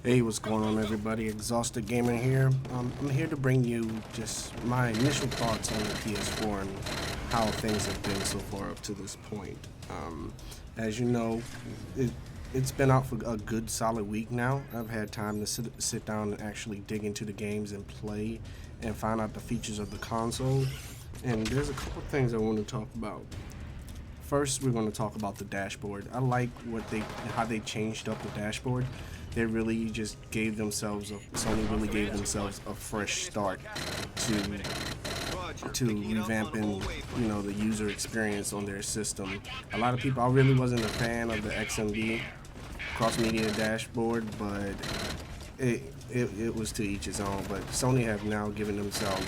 Hey, what's going on, everybody? Exhausted Gamer here. I'm here to bring you just my initial thoughts on the PS4 and how things have been so far up to this point. As you know, it, it's been out for a good solid week now. I've had time to sit down and actually dig into the games and play and find out the features of the console. And there's a couple things I want to talk about. First, we're going to talk about the dashboard. I like how they changed up the dashboard. They really just gave themselves Sony really gave themselves a fresh start to revamping, the user experience on their system. A lot of people, I really wasn't a fan of the XMD cross media dashboard, but it was to each his own. But Sony have now given themselves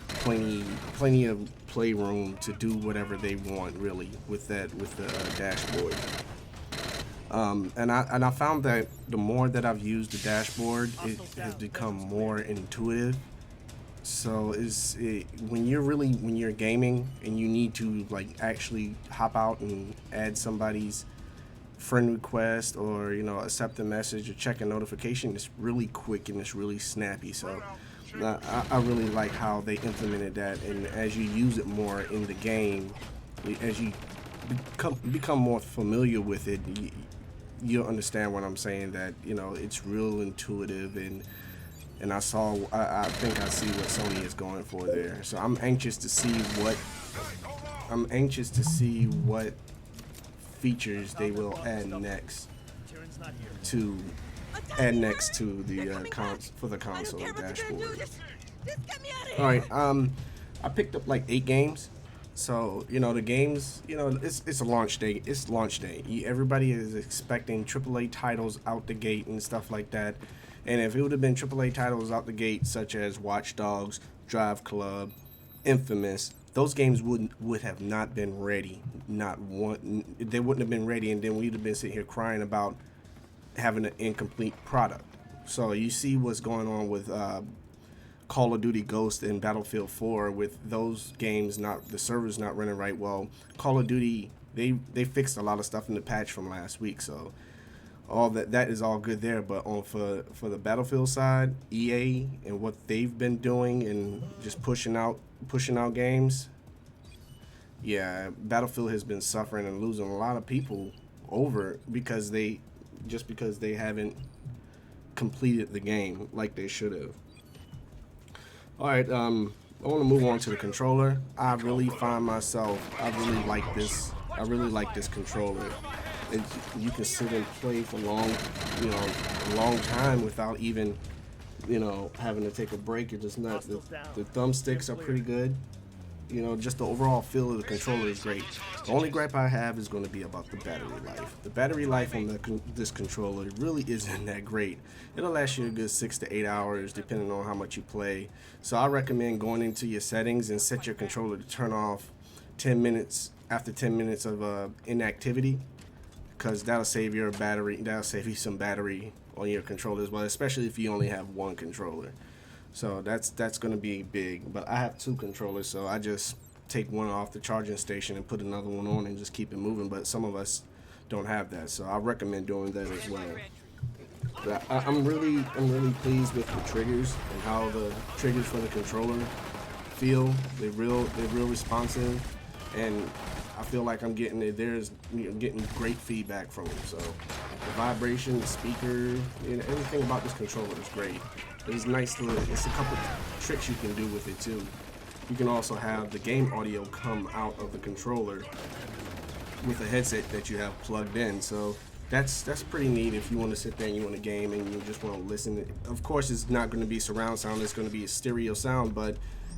plenty of playroom to do whatever they want, really, with the dashboard. And I found that the more that I've used the dashboard, it has become more intuitive. So when you're gaming and you need to like actually hop out and add somebody's friend request, or accept a message or check a notification, it's really quick and it's really snappy. So I really like how they implemented that, and as you use it more in the game, as you become more familiar with it, you'll understand what I'm saying, that it's real intuitive, and I think I see what Sony is going for there. So I'm anxious to see what features they will to add next to the for the console dashboard. All right, I picked up like 8 games. So the games, it's a launch day. It's launch day. Everybody is expecting AAA titles out the gate and stuff like that. And if it would have been AAA titles out the gate, such as Watch Dogs, Drive Club, Infamous, those games would have not been ready. Not one. They wouldn't have been ready, and then we'd have been sitting here crying about having an incomplete product. So you see what's going on with Call of Duty Ghost and Battlefield 4, with those games, not the servers not running right. Well, Call of Duty, they fixed a lot of stuff in the patch from last week, so all that is all good there. But for the Battlefield side, EA and what they've been doing and just pushing out games, yeah, Battlefield has been suffering and losing a lot of people over because they haven't completed the game like they should have. All right, I want to move on to the controller. I really like this. I really like this controller. You can sit and play for a long time without even, having to take a break. It's just not. The thumbsticks are pretty good. Just the overall feel of the controller is great. The only gripe I have is going to be about the battery life. The battery life on this controller really isn't that great. It'll last you a good 6 to 8 hours depending on how much you play. So I recommend going into your settings and set your controller to turn off 10 minutes after 10 minutes of inactivity, because that'll save your battery. That'll save you some battery on your controller as well, especially if you only have one controller. So that's going to be big. But I have 2 controllers, so I just take one off the charging station and put another one on and just keep it moving. But some of us don't have that, so I recommend doing that as well. But I'm really pleased with the triggers and how the triggers for the controller feel. They're real responsive, and I feel like I'm getting getting great feedback from them. So the vibration, the speaker, everything about this controller is great. It's a couple tricks you can do with it too. You can also have the game audio come out of the controller with a headset that you have plugged in. So that's pretty neat if you want to sit there and you want to game and you just want to listen. Of course, it's not going to be surround sound. It's going to be a stereo sound, but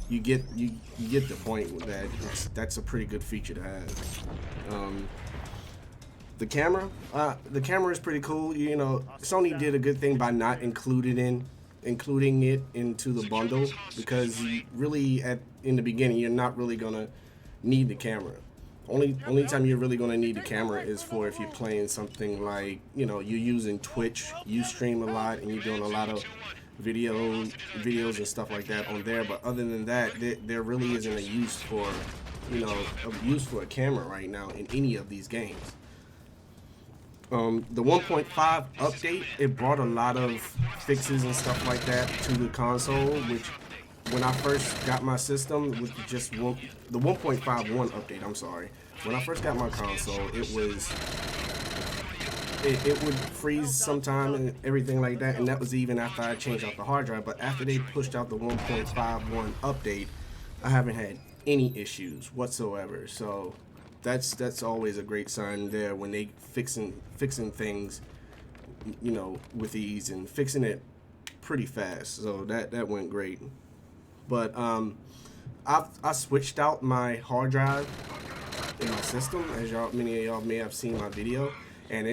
you get the point with that. That's a pretty good feature to have. The camera is pretty cool. Sony did a good thing by not including it into the bundle, because really in the beginning you're not really gonna need the camera. Only time you're really gonna need the camera is for if you're playing something like you're using Twitch, you stream a lot and you're doing a lot of videos and stuff like that on there. But other than that, there really isn't a use for a camera right now in any of these games. The 1.5 update, it brought a lot of fixes and stuff like that to the console, which when I first got my system with just the 1.51 update, I'm sorry. When I first got my console, it would freeze sometime and everything like that, and that was even after I changed out the hard drive. But after they pushed out the 1.51 update, I haven't had any issues whatsoever. So that's always a great sign there when they fixing things, you know, with ease and fixing it pretty fast. So that went great. But I switched out my hard drive in my system, as many of y'all may have seen my video, and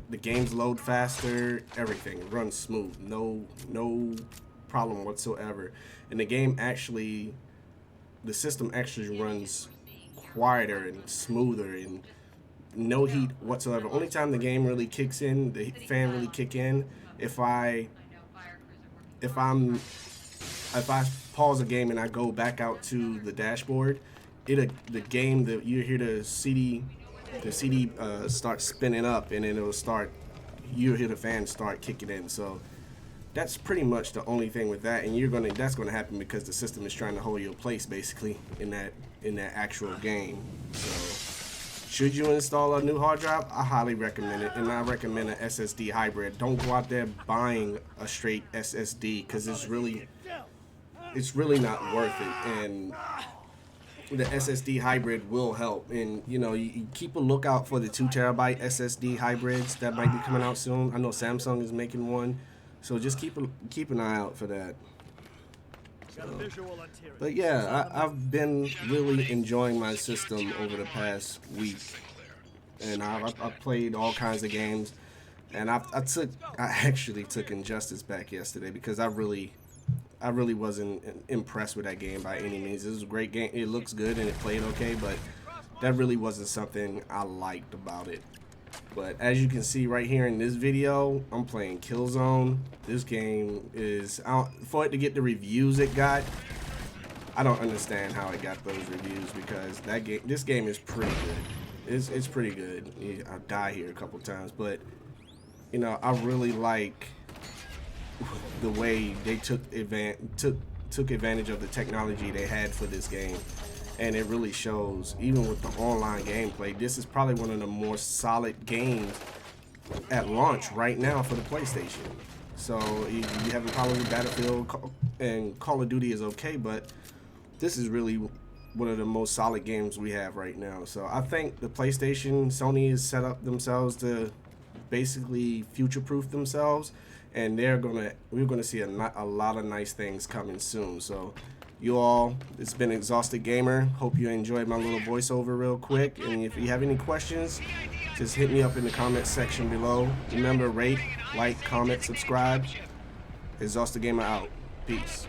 the games load faster, everything runs smooth, no problem whatsoever, and the system actually runs quieter and smoother and no heat whatsoever. Only time the game really kicks in, the fan really kick in, if I pause a game and I go back out to the dashboard, you hear the CD start spinning up, and then you'll hear the fan start kicking in. So that's pretty much the only thing with that, and that's gonna happen because the system is trying to hold your place basically in that actual game. So should you install a new hard drive? I highly recommend it, and I recommend an SSD hybrid. Don't go out there buying a straight SSD because it's really not worth it, and the SSD hybrid will help. And you keep a lookout for the 2TB SSD hybrids that might be coming out soon. I know Samsung is making one, so just keep an eye out for that. But yeah, I've been really enjoying my system over the past week, and I've played all kinds of games, and I actually took Injustice back yesterday because I really wasn't impressed with that game by any means. It was a great game. It looks good and it played okay, but that really wasn't something I liked about it. But as you can see right here in this video, I'm playing Killzone. This game is out for it to get the reviews it got. I don't understand how it got those reviews because this game is pretty good. It's pretty good. I died here a couple times, but I really like the way they took advantage of the technology they had for this game, and it really shows. Even with the online gameplay, this is probably one of the more solid games at launch right now for the PlayStation. So you have a problem with Battlefield and Call of Duty is okay, but this is really one of the most solid games we have right now. So I think the PlayStation, Sony has set up themselves to basically future-proof themselves, and we're gonna see a lot of nice things coming soon. So you all, it's been Exhausted Gamer. Hope you enjoyed my little voiceover real quick, and if you have any questions, just hit me up in the comment section below. Remember, rate, like, comment, subscribe. Exhausted Gamer out. Peace.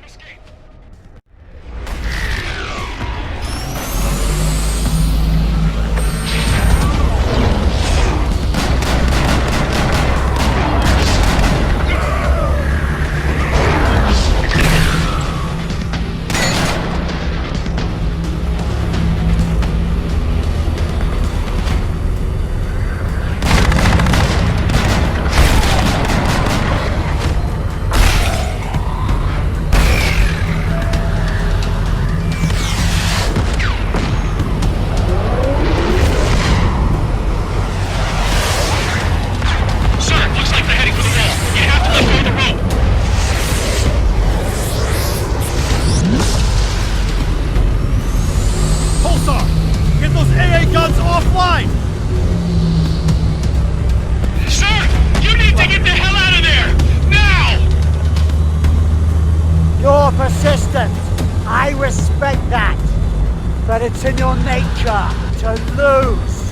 Persistent. I respect that. But it's in your nature to lose.